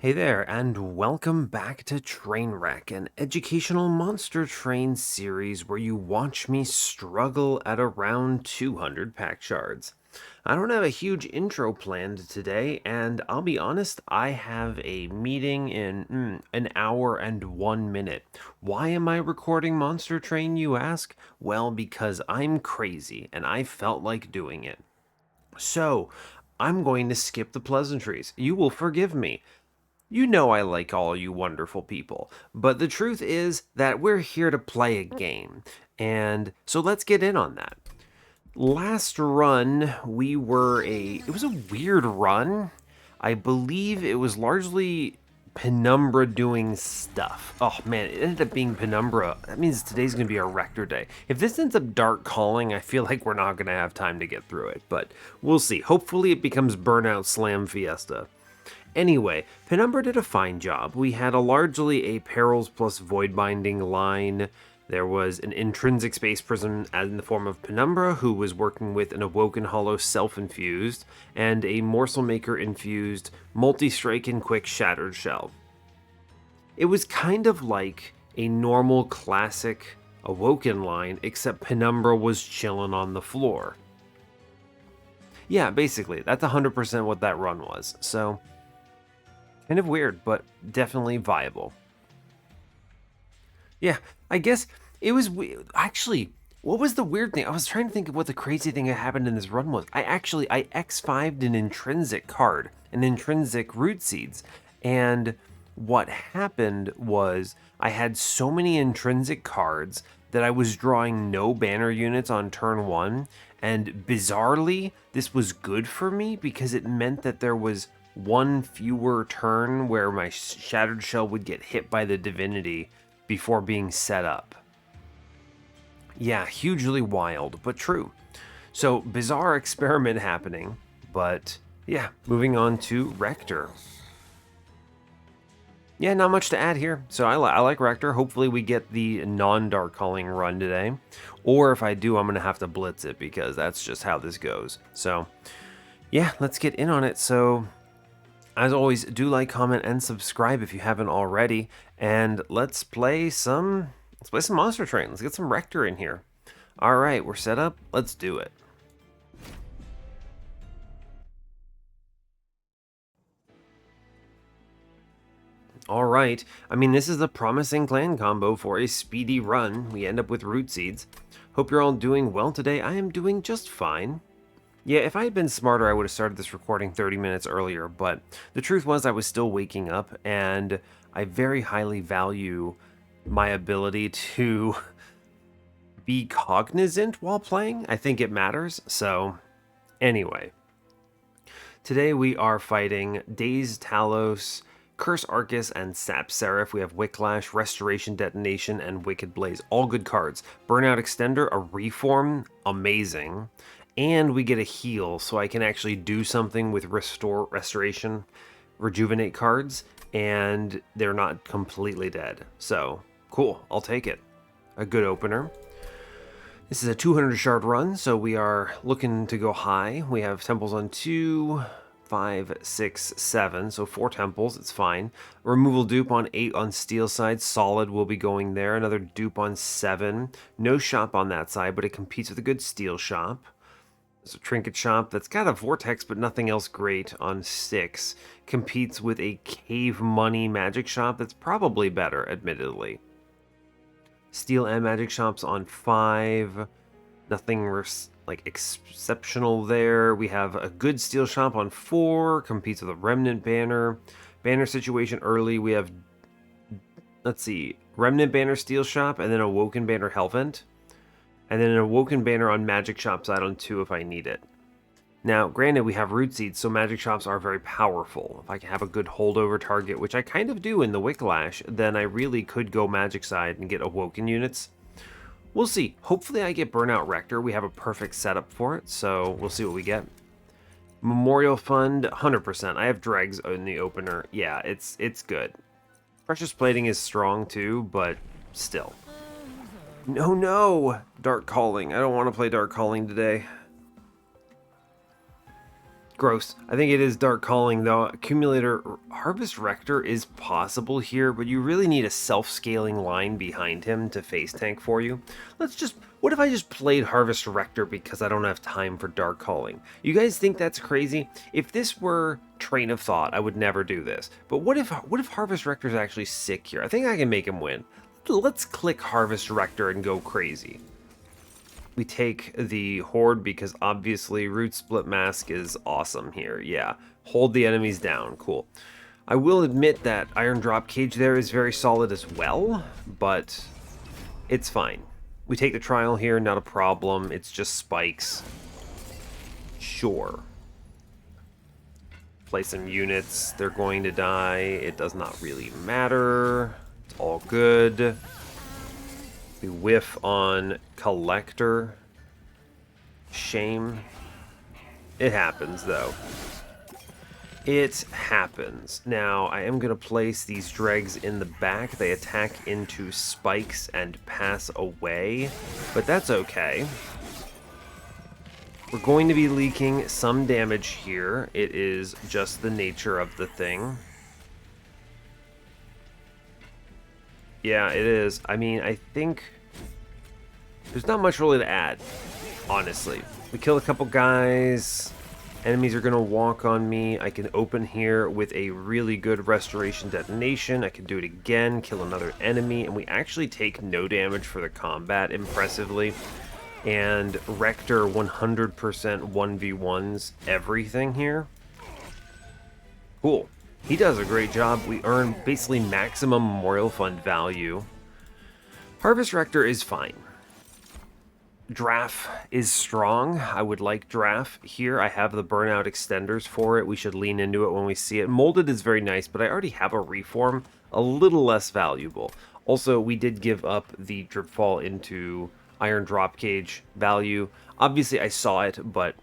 Hey there, and welcome back to Trainwreck, an educational monster train series where you watch me struggle at around 200 Pact Shards. I don't have a huge intro planned today, and I'll be honest, I have a meeting in an hour and 1 minute. Why am I recording Monster Train, you ask? Well, because I'm crazy, and I felt like doing it. So, I'm going to skip the pleasantries. You will forgive me. You know I like all you wonderful people, but the truth is that we're here to play a game, and so let's get in on that. Last run, it was a weird run. I believe it was largely Penumbra doing stuff. Oh man, it ended up being Penumbra. That means today's gonna be our Rector day. If this ends up Dark Calling, I feel like we're not gonna have time to get through it, but we'll see. Hopefully it becomes Burnout Slam Fiesta. Anyway, Penumbra did a fine job. We had largely a Perils plus Void Binding line. There was an intrinsic space prism in the form of Penumbra, who was working with an Awoken Hollow self-infused, and a Morsel Maker infused multi-strike and quick Shattered Shell. It was kind of like a normal classic Awoken line, except Penumbra was chilling on the floor. Yeah, basically, that's 100% what that run was. So, kind of weird, but definitely viable. Yeah, I guess it was actually. What was the weird thing? I was trying to think of what the crazy thing that happened in this run was. I X5'd an intrinsic card, an intrinsic root seeds, and what happened was I had so many intrinsic cards that I was drawing no banner units on turn one, and bizarrely, this was good for me because it meant that there was one fewer turn where my Shattered Shell would get hit by the Divinity before being set up. Yeah, hugely wild, but true. So, bizarre experiment happening, but yeah, moving on to Rector. Yeah, not much to add here. So I like Rector. Hopefully we get the non-Dark Calling run today. Or if I do, I'm going to have to blitz it because that's just how this goes. So yeah, let's get in on it. So as always, do like, comment, and subscribe if you haven't already. And let's play some Monster Train. Let's get some Rector in here. All right, we're set up. Let's do it. All right. I mean, this is a promising clan combo for a speedy run. We end up with root seeds. Hope you're all doing well today. I am doing just fine. Yeah, if I had been smarter, I would have started this recording 30 minutes earlier, but the truth was I was still waking up, and I very highly value my ability to be cognizant while playing. I think it matters, so anyway. Today we are fighting Daze Talos, Curse Arcus, and Sap Seraph. We have Wicklash, Restoration Detonation, and Wicked Blaze. All good cards. Burnout Extender, a Reform, amazing. And we get a heal, so I can actually do something with Restoration, Rejuvenate cards, and they're not completely dead. So, cool, I'll take it. A good opener. This is a 200 shard run, so we are looking to go high. We have temples on 2, 5, 6, 7, so 4 temples, it's fine. Removal dupe on 8 on steel side, solid will be going there. Another dupe on 7. No shop on that side, but it competes with a good steel shop. There's a trinket shop that's got a vortex, but nothing else great on 6. Competes with a cave money magic shop that's probably better, admittedly. Steel and magic shops on 5. Nothing exceptional there. We have a good steel shop on 4. Competes with a remnant banner. Banner situation early. We have, let's see, remnant banner steel shop, and then Awoken banner Hellvent. And then an Awoken banner on magic shop side on 2 if I need it. Now, granted, we have root seeds, so magic shops are very powerful. If I can have a good holdover target, which I kind of do in the Wicklash, then I really could go magic side and get Awoken units. We'll see. Hopefully I get Burnout Rector. We have a perfect setup for it, so we'll see what we get. Memorial Fund, 100%. I have Dregs in the opener. Yeah, it's good. Precious Plating is strong too, but still. No! Dark Calling. I don't want to play Dark Calling today. Gross. I think it is Dark Calling, though. Accumulator Harvest Rector is possible here, but you really need a self-scaling line behind him to face tank for you. What if I just played Harvest Rector because I don't have time for Dark Calling? You guys think that's crazy? If this were Train of Thought, I would never do this. But what if Harvest Rector is actually sick here? I think I can make him win. Let's click Harvest Rector and go crazy. We take the Horde because obviously Root Split Mask is awesome here. Yeah, hold the enemies down. Cool. I will admit that Iron Drop Cage there is very solid as well, but it's fine. We take the Trial here, not a problem. It's just spikes. Sure. Play some units. They're going to die. It does not really matter. It's all good. We whiff on Collector. Shame. It happens, though. It happens. Now, I am going to place these dregs in the back. They attack into spikes and pass away, but that's okay. We're going to be leaking some damage here. It is just the nature of the thing. Yeah, it is. I mean, I think there's not much really to add, honestly. We kill a couple guys. Enemies are going to walk on me. I can open here with a really good restoration detonation. I can do it again, kill another enemy, and we actually take no damage for the combat, impressively. And Rector 100% 1v1s everything here. Cool. He does a great job. We earn basically maximum Memorial Fund value. Harvest Rector is fine. Draff is strong. I would like Draff here. I have the Burnout extenders for it. We should lean into it when we see it. Molded is very nice, but I already have a Reform. A little less valuable. Also, we did give up the Dripfall into Iron Drop Cage value. Obviously, I saw it, but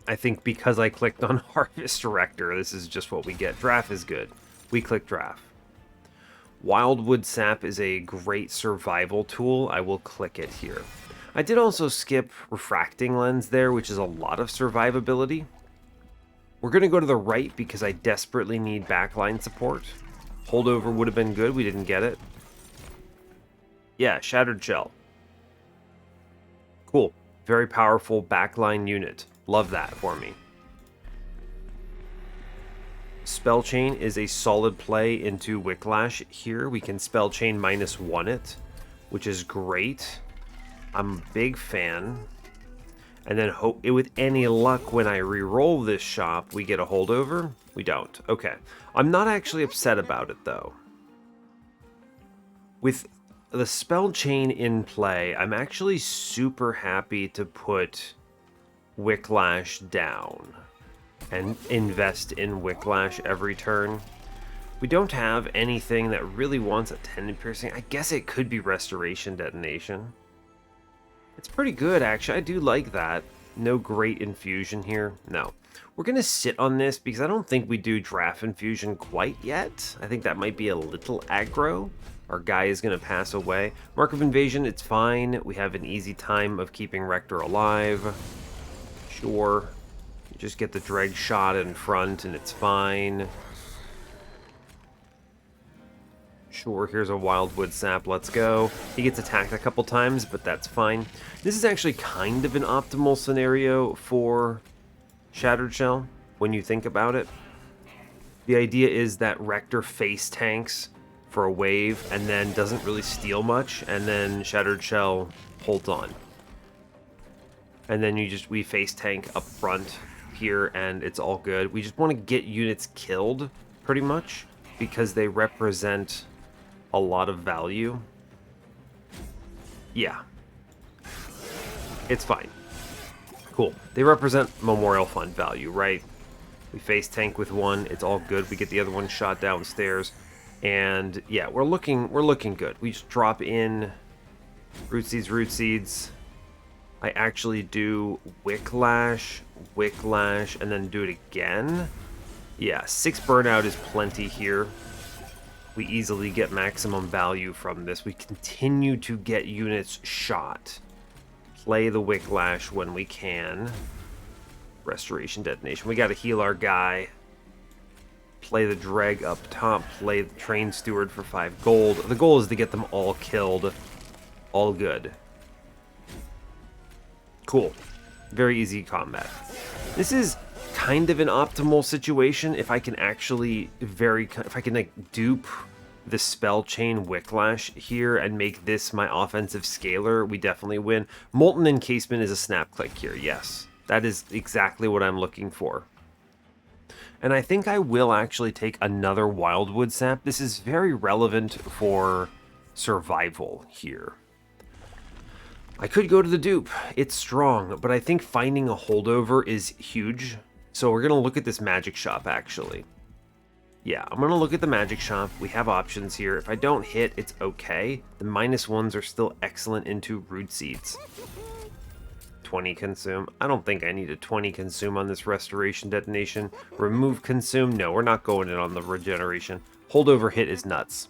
I think because I clicked on Harvest Rector, this is just what we get. Draff is good. We click Draff. Wildwood Sap is a great survival tool. I will click it here. I did also skip Refracting Lens there, which is a lot of survivability. We're going to go to the right because I desperately need backline support. Holdover would have been good. We didn't get it. Yeah, Shattered Shell. Cool. Very powerful backline unit. Love that for me. Spell Chain is a solid play into Wicklash here. We can Spell Chain -1 it, which is great. I'm a big fan. And then hope with any luck when I re-roll this shop, we get a holdover. We don't. Okay. I'm not actually upset about it, though. With the Spell Chain in play, I'm actually super happy to put Wicklash down and invest in Wicklash every turn. We don't have anything that really wants a Tendon Piercing. I guess it could be Restoration Detonation. It's pretty good, actually. I do like that. No great infusion here. No. We're going to sit on this because I don't think we do Draft Infusion quite yet. I think that might be a little aggro. Our guy is going to pass away. Mark of Invasion, it's fine. We have an easy time of keeping Rector alive. Sure. You just get the Dreg shot in front and it's fine. Sure, here's a Wildwood Sap, let's go. He gets attacked a couple times, but that's fine. This is actually kind of an optimal scenario for Shattered Shell, when you think about it. The idea is that Rector face tanks for a wave, and then doesn't really steal much, and then Shattered Shell holds on. And then we face tank up front here, and it's all good. We just want to get units killed, pretty much, because they represent a lot of value. Yeah. It's fine. Cool. They represent Memorial Fund value, right? We face tank with one, it's all good. We get the other one shot downstairs. And yeah, we're looking good. We just drop in root seeds. I actually do Wicklash, and then do it again. Yeah, 6 burnout is plenty here. We easily get maximum value from this. We continue to get units shot. Play the Wicklash when we can. Restoration Detonation. We got to heal our guy. Play the Dreg up top. Play the Train Steward for 5 gold. The goal is to get them all killed. All good. Cool. Very easy combat. This is kind of an optimal situation if I can actually if I can like dupe the spell chain Wicklash here and make this my offensive scaler, we definitely win. Molten Encasement is a snap click here, yes. That is exactly what I'm looking for. And I think I will actually take another Wildwood Sap. This is very relevant for survival here. I could go to the dupe. It's strong, but I think finding a holdover is huge. So we're going to look at this magic shop, actually. Yeah, I'm going to look at the magic shop. We have options here. If I don't hit, it's okay. The -1s are still excellent into root seeds. 20 consume. I don't think I need a 20 consume on this restoration detonation. Remove consume. No, we're not going in on the regeneration. Holdover hit is nuts.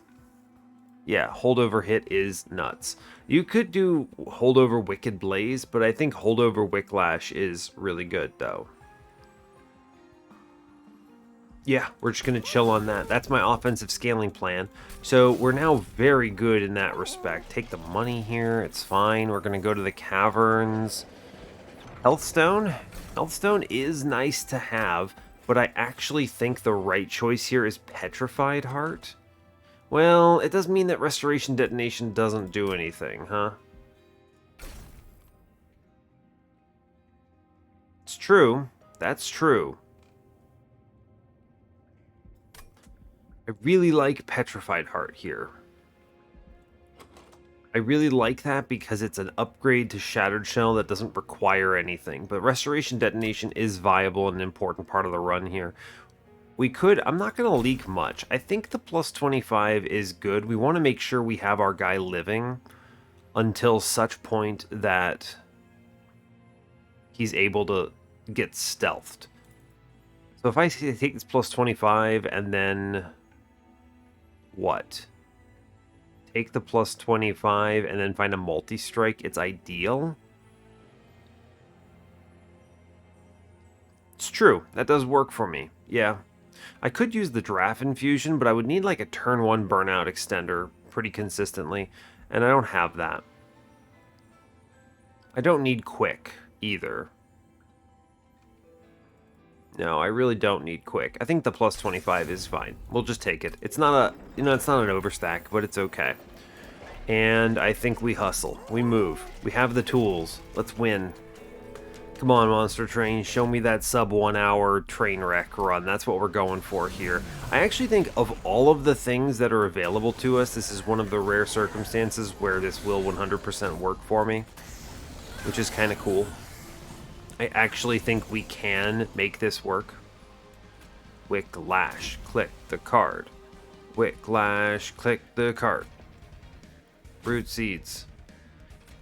Yeah, holdover hit is nuts. You could do holdover Wicked Blaze, but I think holdover Wicklash is really good, though. Yeah, we're just going to chill on that. That's my offensive scaling plan. So we're now very good in that respect. Take the money here. It's fine. We're going to go to the caverns. Healthstone. Healthstone is nice to have, but I actually think the right choice here is Petrified Heart. Well, it does mean that Restoration Detonation doesn't do anything, huh? It's true. That's true. I really like Petrified Heart here. I really like that because it's an upgrade to Shattered Shell that doesn't require anything. But Restoration Detonation is viable and an important part of the run here. We could... I'm not going to leak much. I think the plus 25 is good. We want to make sure we have our guy living until such point that he's able to get stealthed. So if I take this plus 25 and then... what? Take the plus 25 and then find a multi-strike, it's ideal. It's true. That does work for me. Yeah. I could use the Draft Infusion, but I would need like a turn 1 burnout extender pretty consistently, and I don't have that. I don't need quick either. No, I really don't need quick. I think the plus 25 is fine. We'll just take it. It's not a, it's not an overstack, but it's okay. And I think we hustle. We move. We have the tools. Let's win. Come on, Monster Train. Show me that sub 1 hour Trainwreck run. That's what we're going for here. I actually think of all of the things that are available to us, this is one of the rare circumstances where this will 100% work for me, which is kind of cool. I actually think we can make this work. Wicklash, click the card. Wicklash, click the card. Root Seeds.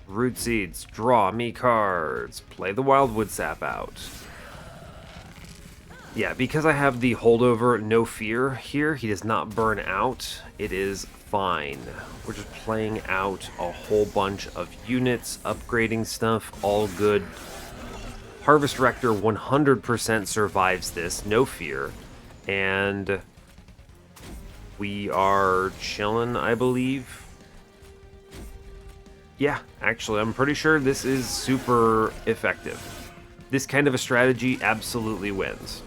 Root Seeds, draw me cards. Play the Wildwood Sap out. Yeah, because I have the holdover No Fear here, he does not burn out. It is fine. We're just playing out a whole bunch of units, upgrading stuff, all good. Harvest Rector 100% survives this, No Fear. And we are chilling, I believe. Yeah, actually, I'm pretty sure this is super effective. This kind of a strategy absolutely wins.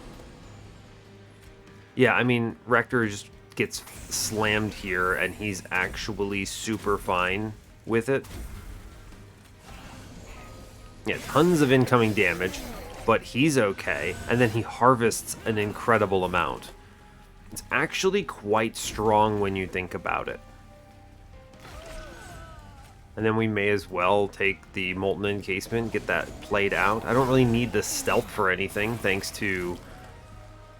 Yeah, I mean, Rector just gets slammed here, and he's actually super fine with it. Yeah, tons of incoming damage, but he's okay, and then he harvests an incredible amount. It's actually quite strong when you think about it. And then we may as well take the Molten Encasement, get that played out. I don't really need the stealth for anything, thanks to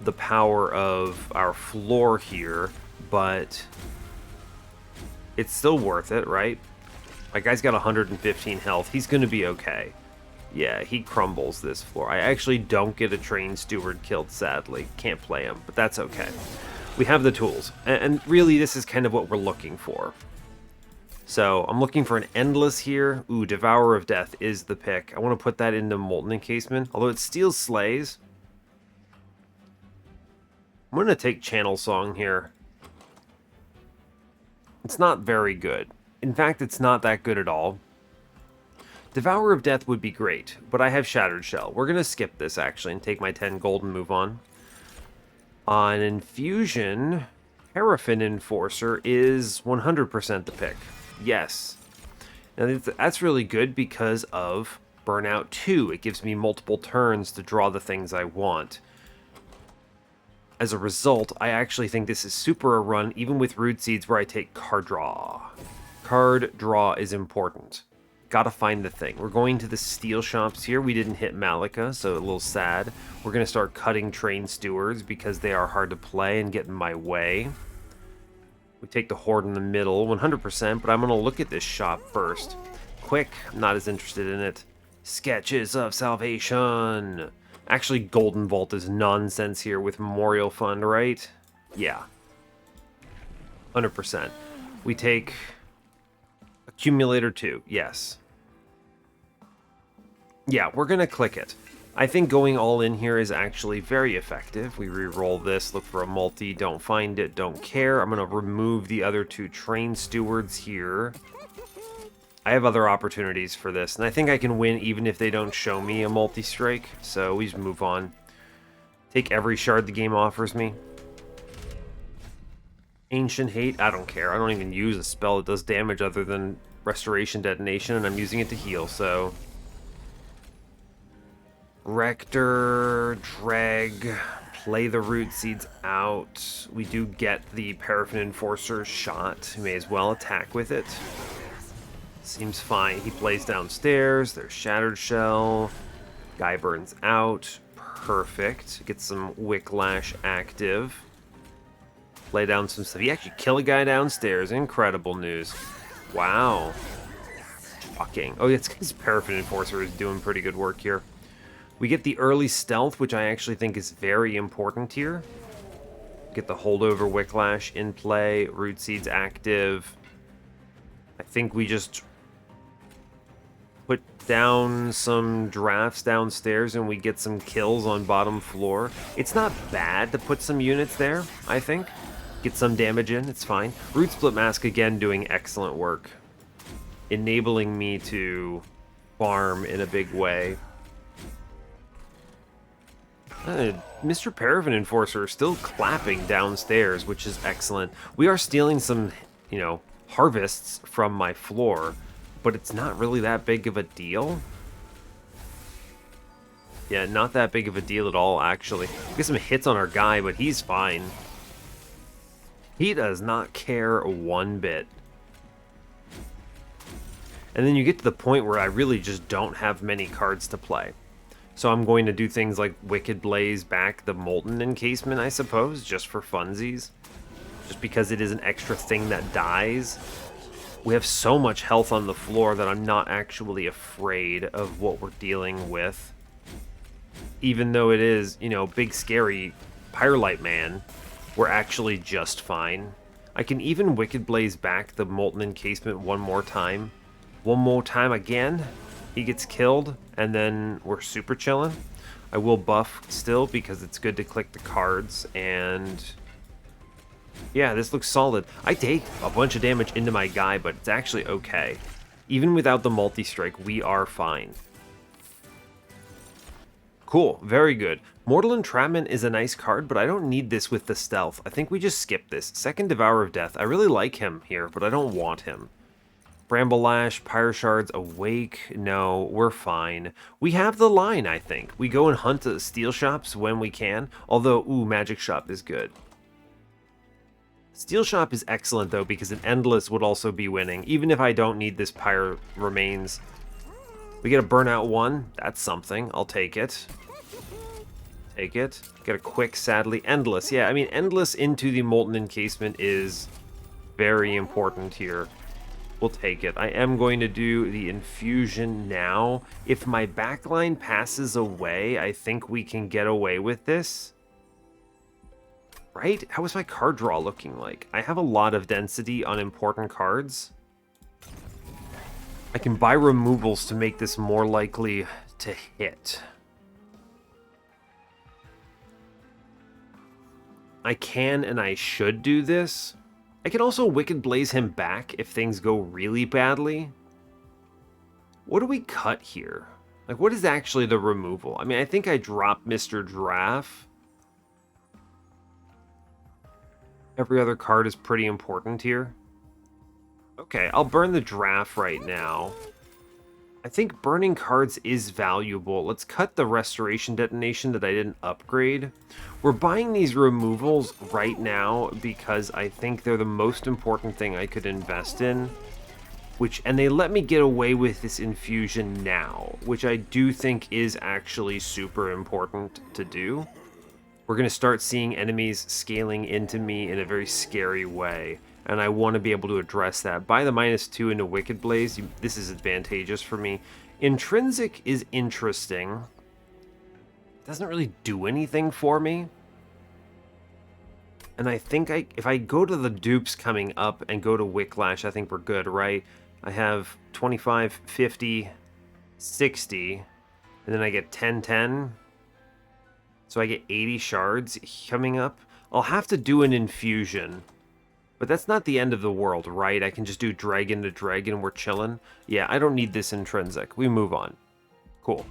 the power of our floor here, but it's still worth it, right? My guy's got 115 health. He's going to be okay. Yeah, he crumbles this floor. I actually don't get a Train Steward killed, sadly. Can't play him, but that's okay. We have the tools, and really this is kind of what we're looking for. So I'm looking for an Endless here. Ooh, Devourer of Death is the pick. I want to put that into Molten Encasement, although it steals Slays. I'm going to take Channel Song here. It's not very good. In fact, it's not that good at all. Devourer of Death would be great, but I have Shattered Shell. We're going to skip this, actually, and take my 10 gold and move on. On Infusion, Paraffin Enforcer is 100% the pick. Yes. Now, that's really good because of Burnout 2. It gives me multiple turns to draw the things I want. As a result, I actually think this is super a run, even with Root Seeds, where I take card draw. Card draw is important. Gotta find the thing. We're going to the steel shops here. We didn't hit Malika, so a little sad. We're going to start cutting Train Stewards because they are hard to play and get in my way. We take the Horde in the middle, 100%, but I'm going to look at this shop first. Quick, I'm not as interested in it. Sketches of Salvation. Actually, Golden Vault is nonsense here with Memorial Fund, right? Yeah. 100%. We take Accumulator 2, yes. Yeah, we're going to click it. I think going all in here is actually very effective. We re-roll this, look for a multi, don't find it, don't care. I'm going to remove the other 2 Train Stewards here. I have other opportunities for this, and I think I can win even if they don't show me a multi-strike, so we just move on. Take every shard the game offers me. Ancient Hate, I don't care. I don't even use a spell that does damage other than Restoration Detonation, and I'm using it to heal, so... Rector, drag, play the Root Seeds out. We do get the Paraffin Enforcer shot. We may as well attack with it. Seems fine. He plays downstairs. There's Shattered Shell. Guy burns out. Perfect. Get some Wicklash active. Lay down some stuff. He actually kill a guy downstairs. Incredible news. Wow. Shocking. Oh, it's because Paraffin Enforcer is doing pretty good work here. We get the early stealth, which I actually think is very important here. Get the holdover Wicklash in play. Root Seeds active. I think we just put down some drafts downstairs and we get some kills on bottom floor. It's not bad to put some units there, I think. Get some damage in, it's fine. Root Split Mask, again, doing excellent work. Enabling me to farm in a big way. Mr. Paraffin Enforcer is still clapping downstairs, which is excellent. We are stealing some, you know, harvests from my floor, but it's not really that big of a deal. Yeah, not that big of a deal at all, actually. We get some hits on our guy, but he's fine. He does not care one bit. And then you get to the point where I really just don't have many cards to play. So I'm going to do things like Wicked Blaze back the Molten Encasement, I suppose, just for funsies. Just because it is an extra thing that dies. We have so much health on the floor that I'm not actually afraid of what we're dealing with. Even though it is, you know, big scary Pyrelight Man, we're actually just fine. I can even Wicked Blaze back the Molten Encasement one more time. One more time again. He gets killed, and then we're super chilling. I will buff still because it's good to click the cards, and yeah, this looks solid. I take a bunch of damage into my guy, but it's actually okay. Even without the multi-strike, we are fine. Cool, very good. Mortal Entrapment is a nice card, but I don't need this with the stealth. I think we just skip this. Second Devourer of Death. I really like him here, but I don't want him. Bramble Lash, Pact Shards, Awake. No, we're fine. We have the line, I think. We go and hunt the steel shops when we can. Although, ooh, Magic Shop is good. Steel Shop is excellent, though, because an Endless would also be winning, even if I don't need this Pyre Remains. We get a Burnout 1. That's something. I'll take it. Take it. Get a quick, sadly, Endless. Yeah, I mean, Endless into the Molten Encasement is very important here. We'll take it. I am going to do the Infusion now. If my backline passes away, I think we can get away with this. Right? How is my card draw looking like? I have a lot of density on important cards. I can buy removals to make this more likely to hit. I can and I should do this. I can also Wicked Blaze him back if things go really badly. What do we cut here? Like, what is actually the removal? I mean, I think I dropped Mr. Giraffe. Every other card is pretty important here. Okay, I'll burn the Giraffe right now. I think burning cards is valuable. Let's cut the Restoration Detonation that I didn't upgrade. We're buying these removals right now because I think they're the most important thing I could invest in. And they let me get away with this infusion now, which I do think is actually super important to do. We're going to start seeing enemies scaling into me in a very scary way, and I want to be able to address that. By the -2 into Wicked Blaze, this is advantageous for me. Intrinsic is interesting. It doesn't really do anything for me. And I think if I go to the dupes coming up and go to Wicklash, I think we're good, right? I have 25, 50, 60, and then I get 10, 10. So I get 80 shards coming up. I'll have to do an infusion. But that's not the end of the world, right? I can just do dragon to dragon and we're chilling. Yeah, I don't need this intrinsic. We move on. Cool.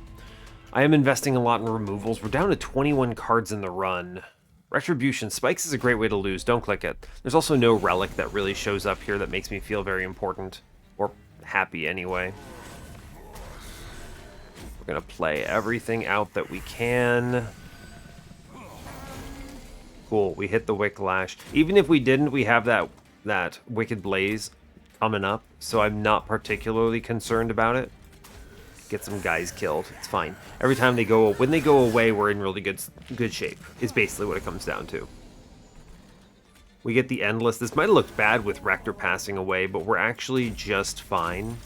I am investing a lot in removals. We're down to 21 cards in the run. Retribution. Spikes is a great way to lose. Don't click it. There's also no relic that really shows up here that makes me feel very important. Or happy, anyway. We're going to play everything out that we can. Cool, we hit the Wicklash. Even if we didn't, we have that Wicked Blaze coming up, so I'm not particularly concerned about it. Get some guys killed. It's fine. Every time when they go away, we're in really good shape, is basically what it comes down to. We get the Endless. This might have looked bad with Rector passing away, but we're actually just fine.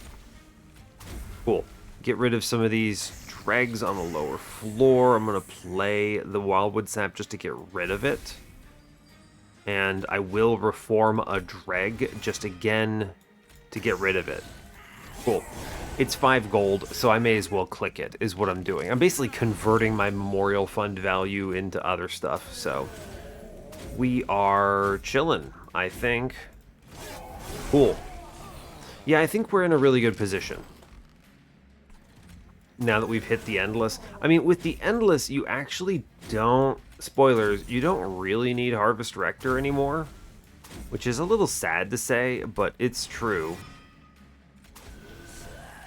Cool. Get rid of some of these dregs on the lower floor. I'm going to play the Wildwood Sap just to get rid of it. And I will reform a dreg just again to get rid of it. Cool. It's 5 gold, so I may as well click it, is what I'm doing. I'm basically converting my Memorial Fund value into other stuff, so we are chilling, I think. Cool. Yeah, I think we're in a really good position. Now that we've hit the Endless. I mean, with the Endless, you actually don't... Spoilers, you don't really need Harvest Rector anymore. Which is a little sad to say, but it's true.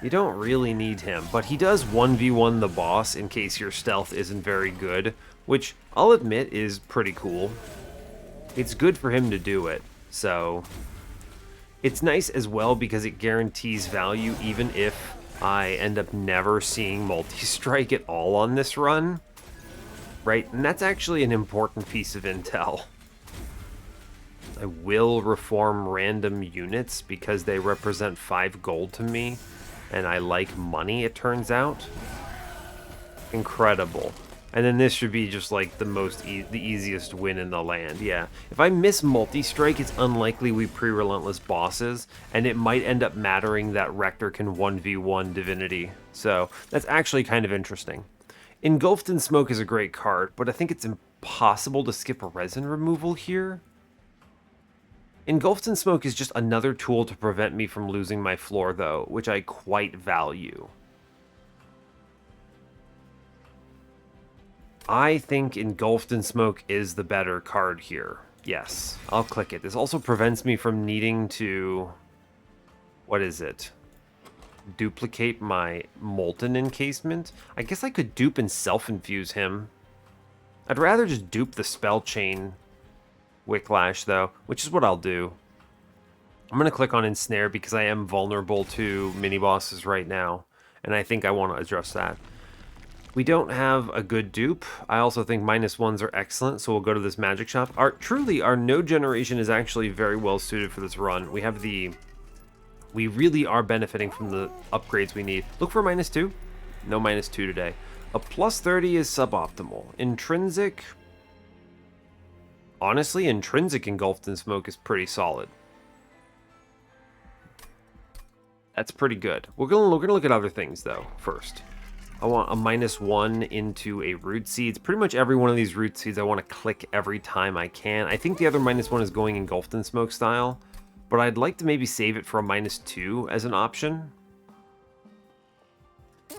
You don't really need him, but he does 1v1 the boss in case your stealth isn't very good, which I'll admit is pretty cool. It's good for him to do it, so... It's nice as well because it guarantees value even if I end up never seeing multi-strike at all on this run. Right? And that's actually an important piece of intel. I will reform random units because they represent 5 gold to me. And I like money, it turns out. Incredible. And then this should be just like the easiest win in the land. Yeah. If I miss multi-strike, it's unlikely we pre-relentless bosses, and it might end up mattering that Rector can 1v1 Divinity. So that's actually kind of interesting. Engulfed in Smoke is a great card, but I think it's impossible to skip a resin removal here. Engulfed in Smoke is just another tool to prevent me from losing my floor, though, which I quite value. I think Engulfed in Smoke is the better card here. Yes, I'll click it. This also prevents me from needing to... What is it? Duplicate my Molten Encasement? I guess I could dupe and self-infuse him. I'd rather just dupe the Spell Chain Wicklash, though, which is what I'll do. I'm going to click on Ensnare because I am vulnerable to mini-bosses right now, and I think I want to address that. We don't have a good dupe. I also think -1s are excellent, so we'll go to this magic shop. Truly, our node generation is actually very well suited for this run. We have we really are benefiting from the upgrades we need. Look for -2. No -2 today. A +30 is suboptimal. Intrinsic... Honestly, Intrinsic Engulfed in Smoke is pretty solid. That's pretty good. We're gonna look at other things though first. I want a -1 into a root seeds. Pretty much every one of these root seeds I want to click every time I can. I think the other -1 is going engulfed in smoke style, but I'd like to maybe save it for a -2 as an option.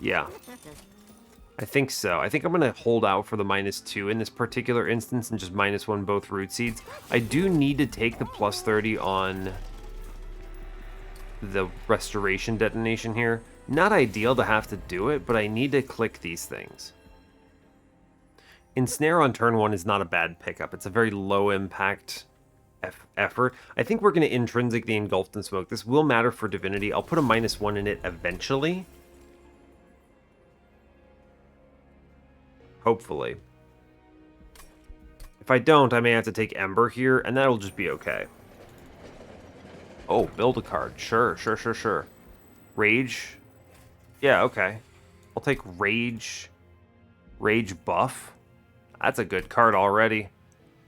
Yeah. I think so. I think I'm going to hold out for the -2 in this particular instance and just -1 both root seeds. I do need to take the +30 on the restoration detonation here. Not ideal to have to do it, but I need to click these things. Ensnare on turn 1 is not a bad pickup. It's a very low impact effort. I think we're going to intrinsic the engulfed in smoke. This will matter for Divinity. I'll put a -1 in it eventually. Hopefully. If I don't, I may have to take Ember here, and that'll just be okay. Oh, build a card. Sure. Rage. Yeah, okay. I'll take Rage. Rage buff. That's a good card already.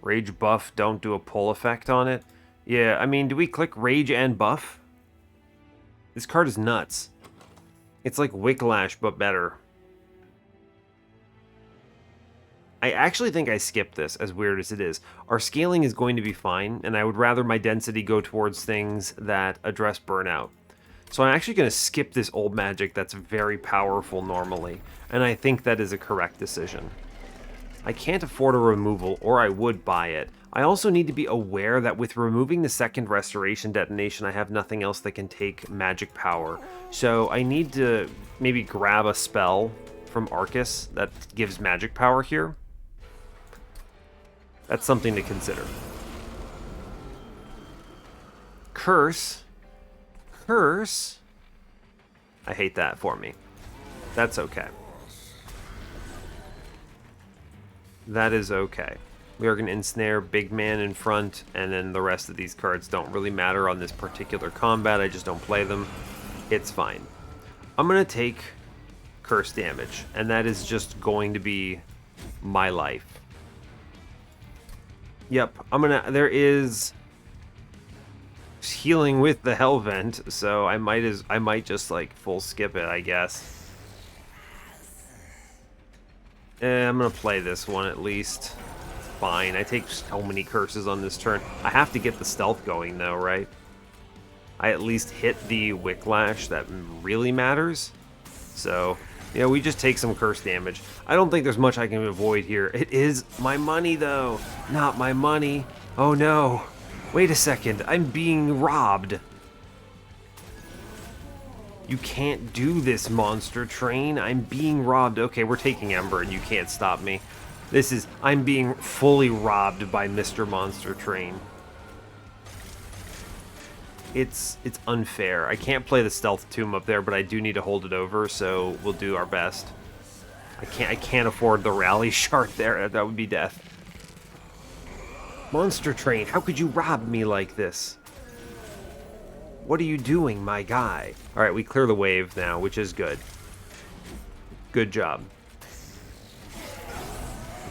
Rage buff, don't do a pull effect on it. Yeah, I mean, do we click Rage and buff? This card is nuts. It's like Wicklash, but better. I actually think I skipped this, as weird as it is. Our scaling is going to be fine, and I would rather my density go towards things that address burnout. So I'm actually going to skip this old magic that's very powerful normally, and I think that is a correct decision. I can't afford a removal, or I would buy it. I also need to be aware that with removing the second restoration detonation, I have nothing else that can take magic power. So I need to maybe grab a spell from Arcus that gives magic power here. That's something to consider. Curse. Curse. I hate that for me. That's okay. That is okay. We are going to ensnare big man in front, and then the rest of these cards don't really matter on this particular combat. I just don't play them. It's fine. I'm going to take curse damage, and that is just going to be my life. Yep, there is healing with the Hellvent, so I might just like full skip it, I guess. I'm gonna play this one at least. It's fine. I take so many curses on this turn. I have to get the stealth going though, right? I at least hit the Wicklash that really matters. So, you know, we just take some curse damage. I don't think there's much I can avoid here. It is my money, though. Not my money. Oh, no. Wait a second. I'm being robbed. You can't do this, Monster Train. I'm being robbed. Okay, we're taking Ember, and you can't stop me. I'm being fully robbed by Mr. Monster Train. It's unfair. I can't play the Stealth Tomb up there, but I do need to hold it over, so we'll do our best. I can't afford the Rally Shard there. That would be death. Monster Train, how could you rob me like this? What are you doing, my guy? Alright, we clear the wave now, which is good. Good job.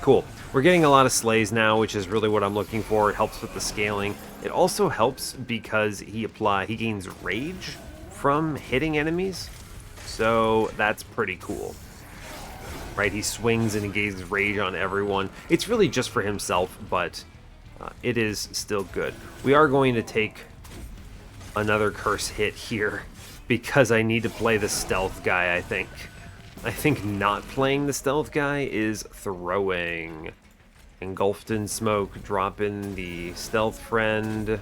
Cool. We're getting a lot of slays now, which is really what I'm looking for. It helps with the scaling. It also helps because he gains rage from hitting enemies. So that's pretty cool. Right, he swings and he gains rage on everyone. It's really just for himself, but it is still good. We are going to take another curse hit here because I need to play the stealth guy, I think. I think not playing the stealth guy is throwing. Engulfed in smoke, drop in the stealth friend.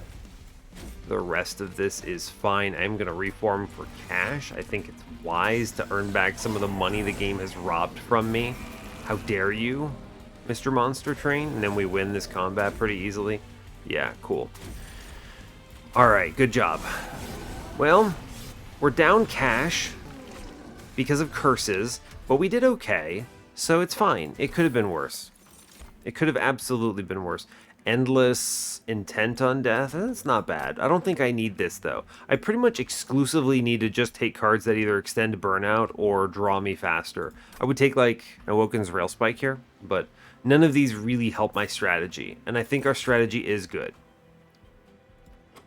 The rest of this is fine. I'm going to reform for cash. I think it's wise to earn back some of the money the game has robbed from me. How dare you, Mr. Monster Train? And then we win this combat pretty easily. Yeah, cool. Alright, good job. Well, we're down cash because of curses, but we did okay, so it's fine. It could have been worse. It could have absolutely been worse. Endless intent on death? That's not bad. I don't think I need this, though. I pretty much exclusively need to just take cards that either extend burnout or draw me faster. I would take, like, Awoken's Rail Spike here, but none of these really help my strategy, and I think our strategy is good.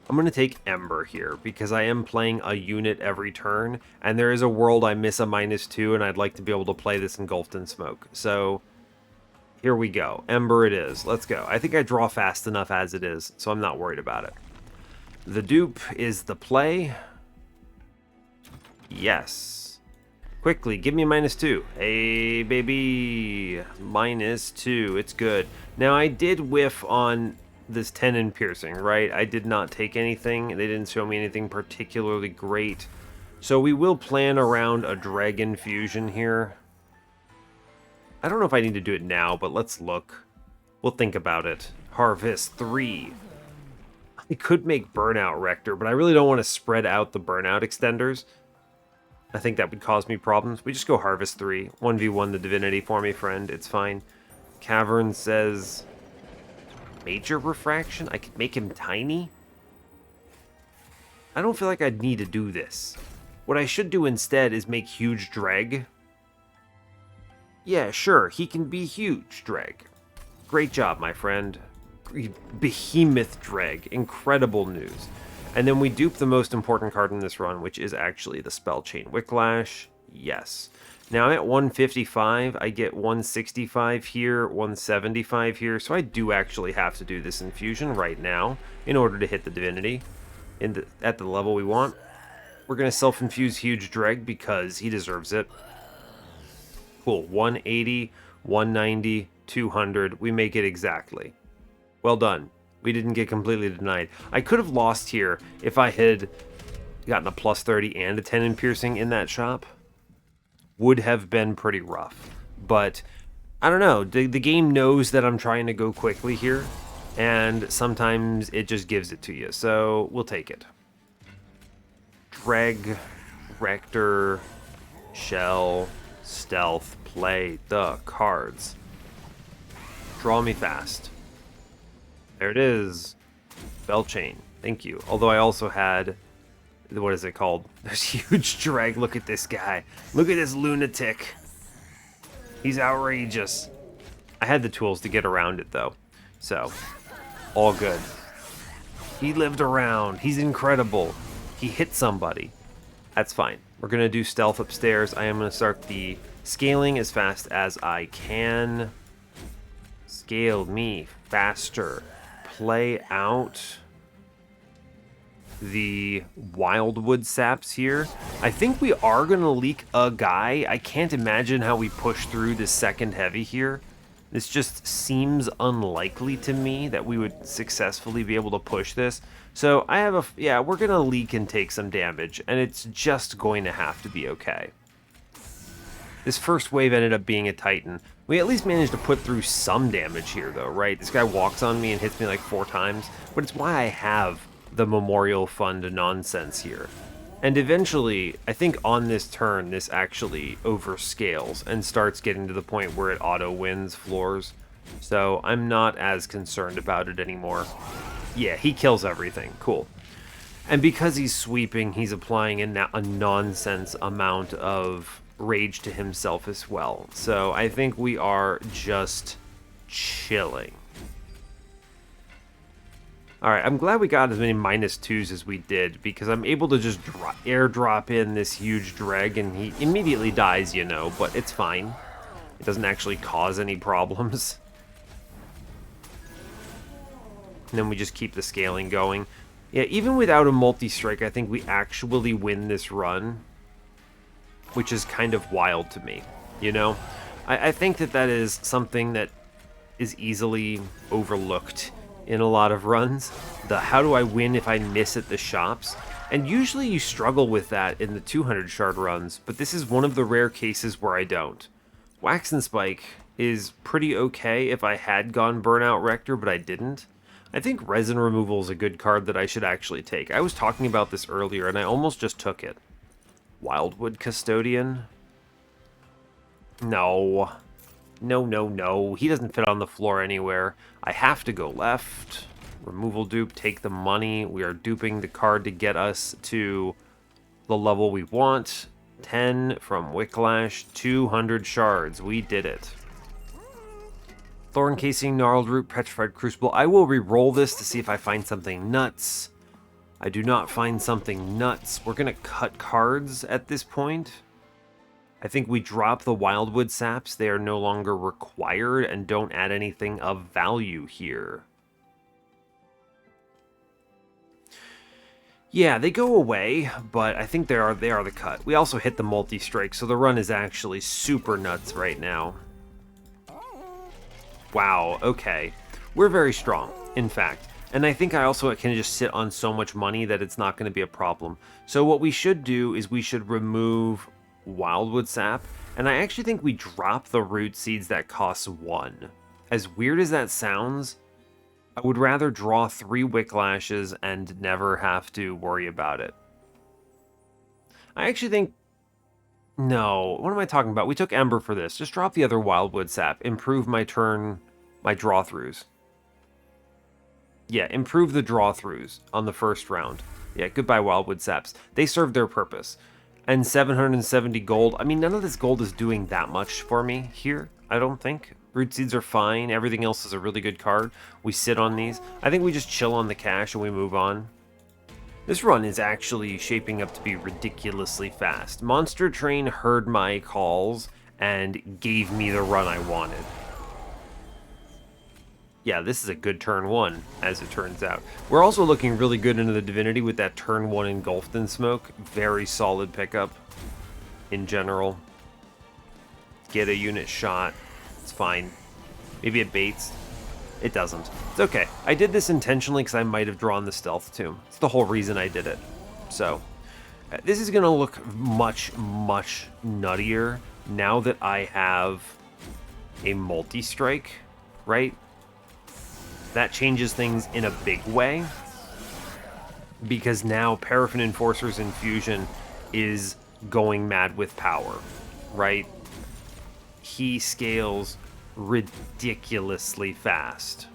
I'm going to take Ember here because I am playing a unit every turn, and there is a world I miss a -2, and I'd like to be able to play this engulfed in smoke. So here we go. Ember it is. Let's go. I think I draw fast enough as it is, so I'm not worried about it. The dupe is the play. Yes. Quickly, give me a -2. Hey, baby. -2. It's good. Now, I did whiff on this 10 in piercing, right? I did not take anything. They didn't show me anything particularly great. So we will plan around a dragon fusion here. I don't know if I need to do it now, but let's look. We'll think about it. Harvest 3. I could make Burnout Rector, but I really don't want to spread out the Burnout extenders. I think that would cause me problems. We just go Harvest 3. 1v1 the Divinity for me, friend. It's fine. Cavern says... Major Refraction? I could make him tiny? I don't feel like I'd need to do this. What I should do instead is make Huge Dreg. Yeah, sure, he can be Huge Dreg. Great job, my friend. Behemoth Dreg. Incredible news. And then we dupe the most important card in this run, which is actually the Spell Chain Wicklash. Yes. Now I'm at 155. I get 165 here, 175 here. So I do actually have to do this infusion right now in order to hit the Divinity at the level we want. We're going to self-infuse Huge Dreg because he deserves it. Cool. 180, 190, 200. We make it exactly. Well done. We didn't get completely denied. I could have lost here if I had gotten a +30 and a 10 in piercing in that shop. Would have been pretty rough. But, I don't know. The game knows that I'm trying to go quickly here. And sometimes it just gives it to you. So, we'll take it. Dreg, Rector, Shell, Stealth, play the cards. Draw me fast. There it is. Spell Chain. Thank you. Although I also had... What is it called? There's Huge Dreg. Look at this guy. Look at this lunatic. He's outrageous. I had the tools to get around it, though. So, all good. He lived around. He's incredible. He hit somebody. That's fine. We're going to do Stealth upstairs. I am going to start the scaling as fast as I can. Scale me faster. Play out the Wildwood Saps here. I think we are going to leak a guy. I can't imagine how we push through this second heavy here. This just seems unlikely to me that we would successfully be able to push this. So I have a... Yeah, we're going to leak and take some damage, and it's just going to have to be okay. This first wave ended up being a Titan. We at least managed to put through some damage here, though, right? This guy walks on me and hits me like 4 times, but it's why I have the Memorial Fund nonsense here. And eventually, I think on this turn, this actually overscales and starts getting to the point where it auto-wins floors. So I'm not as concerned about it anymore. Yeah, he kills everything. Cool. And because he's sweeping, he's applying a nonsense amount of rage to himself as well. So I think we are just chilling. Alright, I'm glad we got as many -2s as we did, because I'm able to just airdrop in this Huge Dreg, and he immediately dies, you know, but it's fine. It doesn't actually cause any problems. And then we just keep the scaling going. Yeah, even without a multi-strike, I think we actually win this run, which is kind of wild to me, you know? I think that is something that is easily overlooked in a lot of runs. The how do I win if I miss at the shops? And usually you struggle with that in the 200 shard runs, but this is one of the rare cases where I don't. Wax and Spike is pretty okay if I had gone Burnout Rector, but I didn't. I think Resin Removal is a good card that I should actually take. I was talking about this earlier, and I almost just took it. Wildwood Custodian? No. No. He doesn't fit on the floor anywhere. I have to go left. Removal dupe, take the money. We are duping the card to get us to the level we want. 10 from Wicklash, 200 shards. We did it. Thorn Casing, Gnarled Root, Petrified Crucible. I will re-roll this to see if I find something nuts. I do not find something nuts. We're going to cut cards at this point. I think we drop the Wildwood Saps. They are no longer required and don't add anything of value here. Yeah, they go away, but I think they are the cut. We also hit the multi-strike, so the run is actually super nuts right now. Wow, okay. We're very strong, in fact. And I think I also can just sit on so much money that it's not going to be a problem. So what we should do is we should remove Wildwood Sap, and I actually think we drop the root seeds that cost 1. As weird as that sounds, I would rather draw 3 Wicklashes and never have to worry about it. I actually think... No, what am I talking about? We took Ember for this. Just drop the other Wildwood Sap. Improve my turn, my draw-throughs. Yeah, improve the draw-throughs on the first round. Yeah, goodbye Wildwood Saps. They served their purpose. And 770 gold. I mean, none of this gold is doing that much for me here, I don't think. Root Seeds are fine. Everything else is a really good card. We sit on these. I think we just chill on the cash and we move on. This run is actually shaping up to be ridiculously fast. Monster Train heard my calls and gave me the run I wanted. Yeah, this is a good turn 1, as it turns out. We're also looking really good into the Divinity with that turn 1 engulfed in smoke. Very solid pickup in general. Get a unit shot. It's fine. Maybe it baits. It doesn't. It's okay. I did this intentionally because I might have drawn the Stealth Tomb. It's the whole reason I did it. So, this is going to look much, much nuttier now that I have a multi-strike, right? That changes things in a big way. Because now Paraffin Enforcer's Infusion is going mad with power, right? He scales ridiculously fast.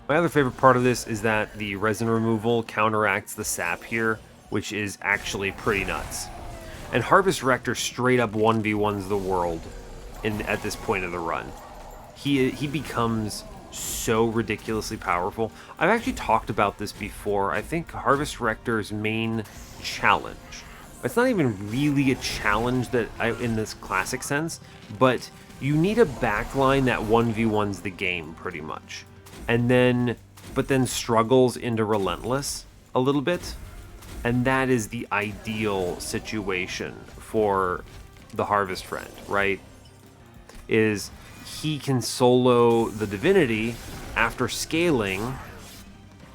My other favorite part of this is that the resin removal counteracts the sap here, which is actually pretty nuts. And Harvest Rector straight up 1v1s the world at this point of the run. He becomes so ridiculously powerful. I've actually talked about this before. I think Harvest Rector's main challenge, it's not even really a challenge that in this classic sense, but you need a backline that 1v1s the game pretty much. But then struggles into Relentless a little bit. And that is the ideal situation for the Harvest Friend, right? Is he can solo the Divinity after scaling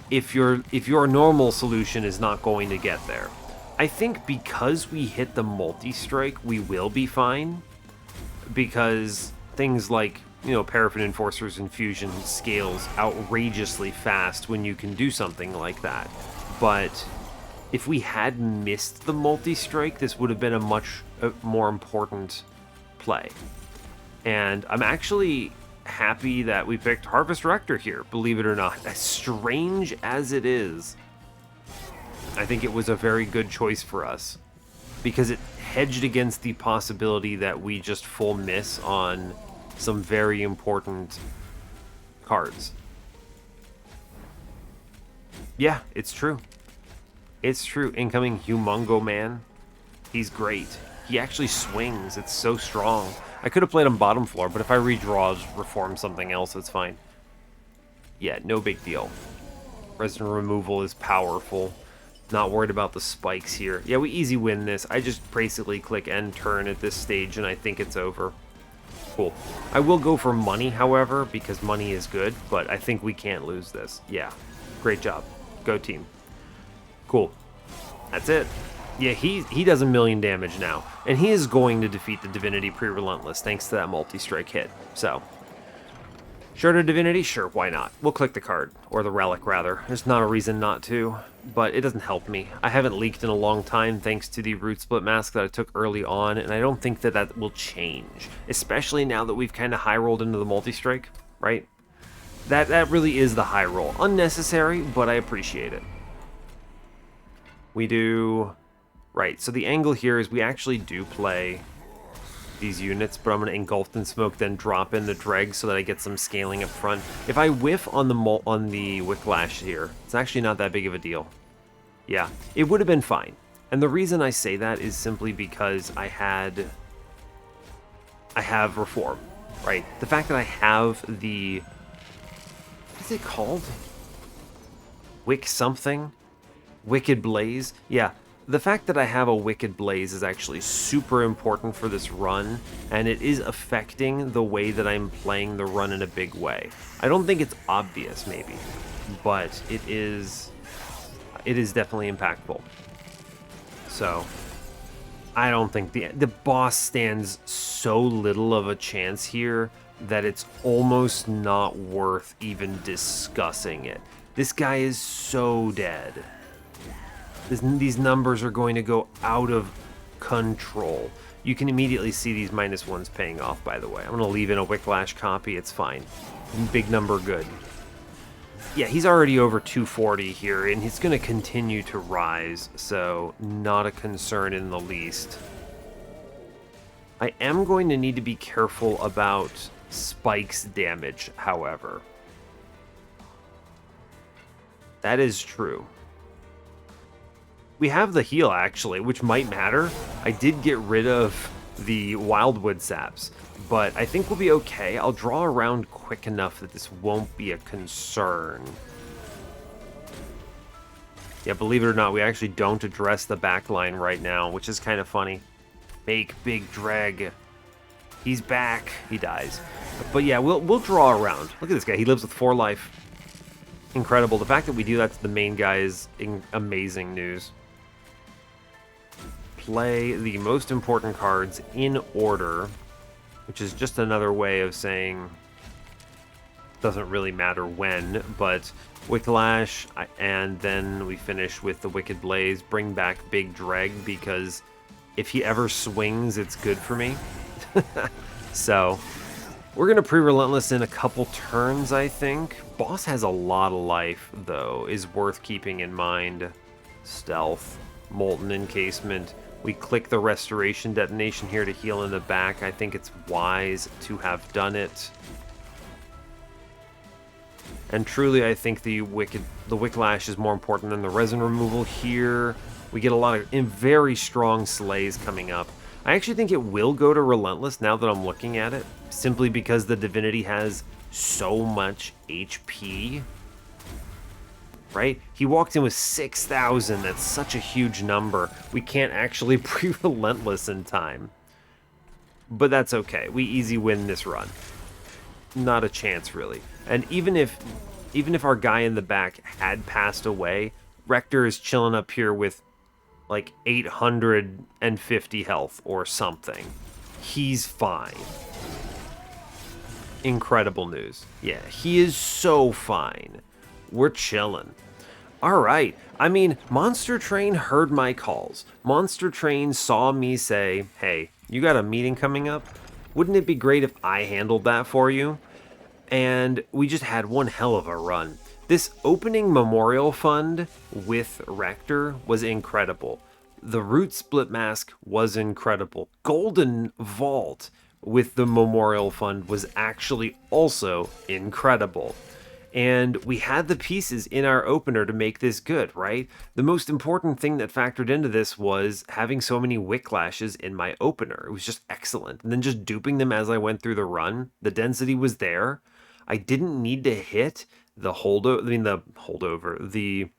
if your normal solution is not going to get there. I think because we hit the multi-strike, we will be fine. Because things like, Paraffin Enforcer's Infusion scales outrageously fast when you can do something like that. But if we had missed the multi-strike, this would have been a much more important play. And I'm actually happy that we picked Harvest Rector here, believe it or not. As strange as it is, I think it was a very good choice for us. Because it hedged against the possibility that we just full miss on some very important cards. Yeah, it's true. It's true. Incoming Humongo Man. He's great. He actually swings. It's so strong. I could have played him bottom floor, but if I redraw, I'll just reform something else. It's fine. Yeah, no big deal. Resin removal is powerful. Not worried about the spikes here. Yeah, we easy win this. I just basically click end turn at this stage, and I think it's over. Cool. I will go for money, however, because money is good, but I think we can't lose this. Yeah. Great job. Go team. Cool. That's it. Yeah, he does 1,000,000 damage now. And he is going to defeat the Divinity pre-Relentless thanks to that multi-strike hit. So, Shoutout Divinity? Sure, why not? We'll click the card. Or the relic, rather. There's not a reason not to. But it doesn't help me. I haven't leaked in a long time thanks to the Root Split Mask that I took early on, and I don't think that that will change. Especially now that we've kind of high-rolled into the multi-strike, right? That really is the high roll. Unnecessary, but I appreciate it. We do... Right, so the angle here is we actually do play these units, but I'm going to engulf in smoke, then drop in the dregs so that I get some scaling up front. If I whiff on the Wicklash here, it's actually not that big of a deal. Yeah, it would have been fine. And the reason I say that is simply because I have Reform, right? The fact that I have the, what is it called? Wick something? Wicked Blaze? Yeah, the fact that I have a Wicked Blaze is actually super important for this run, and it is affecting the way that I'm playing the run in a big way. I don't think it's obvious, maybe, but it is definitely impactful. So, I don't think the boss stands so little of a chance here that it's almost not worth even discussing it. This guy is so dead. These numbers are going to go out of control. You can immediately see these -1s paying off, by the way. I'm going to leave in a Wicklash copy. It's fine. Big number good. Yeah, he's already over 240 here, and he's going to continue to rise, so not a concern in the least. I am going to need to be careful about Spike's damage, however. That is true. We have the heal, actually, which might matter. I did get rid of the Wildwood Saps, but I think we'll be okay. I'll draw around quick enough that this won't be a concern. Yeah, believe it or not, we actually don't address the backline right now, which is kind of funny. Fake Big Dreg. He's back. He dies. But yeah, we'll draw around. Look at this guy. He lives with 4 life. Incredible. The fact that we do that to the main guy is amazing news. Play the most important cards in order, which is just another way of saying doesn't really matter when, but Wicklash, and then we finish with the Wicked Blaze. Bring back Big Dreg, because if he ever swings, it's good for me. So, we're going to pre-Relentless in a couple turns, I think. Boss has a lot of life, though, is worth keeping in mind. Stealth, Molten Encasement. We click the Restoration Detonation here to heal in the back. I think it's wise to have done it. And truly, I think the Wicklash is more important than the resin removal here. We get a lot of very strong slays coming up. I actually think it will go to Relentless now that I'm looking at it, simply because the Divinity has so much HP. Right? He walked in with 6,000. That's such a huge number. We can't actually pre-Relentless in time. But that's okay. We easy win this run. Not a chance, really. And even if our guy in the back had passed away, Rector is chilling up here with like 850 health or something. He's fine. Incredible news. Yeah, he is so fine. We're chilling. Alright, I mean, Monster Train heard my calls. Monster Train saw me say, hey, you got a meeting coming up? Wouldn't it be great if I handled that for you? And we just had one hell of a run. This opening Memorial Fund with Rector was incredible. The Root Split Mask was incredible. Golden Vault with the Memorial Fund was actually also incredible. And we had the pieces in our opener to make this good, right? The most important thing that factored into this was having so many Wicklashes in my opener. It was just excellent. And then just duping them as I went through the run. The density was there. I didn't need to hit the the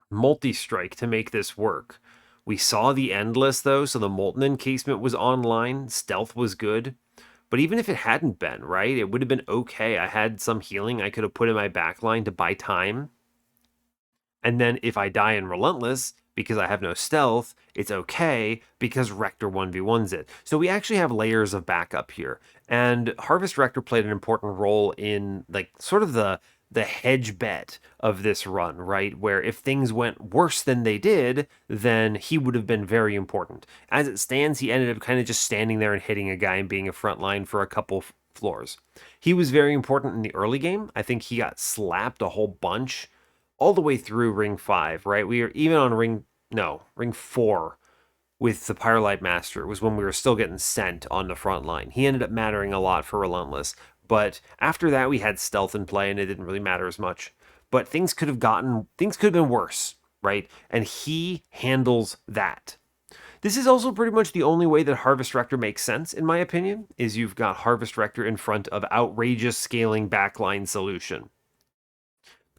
multi-strike to make this work. We saw the Endless, though, so the Molten Encasement was online. Stealth was good. But even if it hadn't been, right, it would have been okay. I had some healing I could have put in my backline to buy time. And then if I die in Relentless, because I have no stealth, it's okay because Rector 1v1s it. So we actually have layers of backup here. And Harvest Rector played an important role in, like, sort of the hedge bet of this run, right? Where if things went worse than they did, then he would have been very important. As it stands, he ended up kind of just standing there and hitting a guy and being a front line for a couple floors. He was very important in the early game. I think he got slapped a whole bunch all the way through Ring 5, right? We are even on Ring 4. with the Pyrolite Master was when we were still getting sent on the front line. He ended up mattering a lot for Relentless, but after that we had Stealth in play and it didn't really matter as much. But things could have been worse, right? And he handles that. This is also pretty much the only way that Harvest Rector makes sense, in my opinion, is you've got Harvest Rector in front of outrageous scaling backline solution.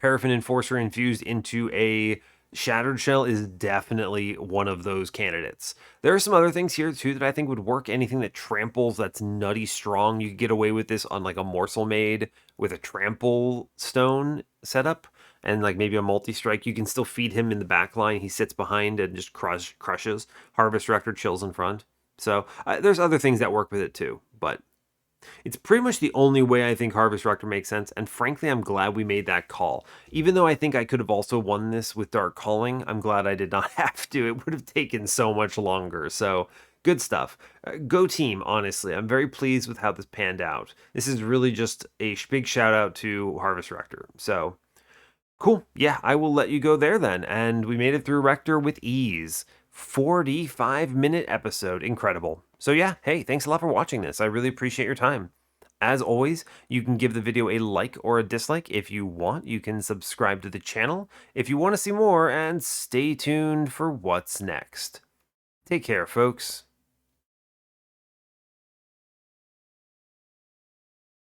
Paraffin Enforcer infused into a Shattered Shell is definitely one of those candidates. There are some other things here too that I think would work. Anything that tramples that's nutty strong. You could get away with this on like a Morsel Maid with a trample stone setup and like maybe a multi-strike. You can still feed him in the back line. He sits behind and just crushes. Harvest Rector chills in front. So there's other things that work with it too, but it's pretty much the only way I think Harvest Rector makes sense, and frankly, I'm glad we made that call. Even though I think I could have also won this with Dark Calling, I'm glad I did not have to. It would have taken so much longer, so good stuff. Go team, honestly. I'm very pleased with how this panned out. This is really just a big shout out to Harvest Rector, so cool. Yeah, I will let you go there then, and we made it through Rector with ease. 45-minute episode. Incredible. So yeah, hey, thanks a lot for watching this. I really appreciate your time. As always, you can give the video a like or a dislike if you want. You can subscribe to the channel if you want to see more, and stay tuned for what's next. Take care, folks.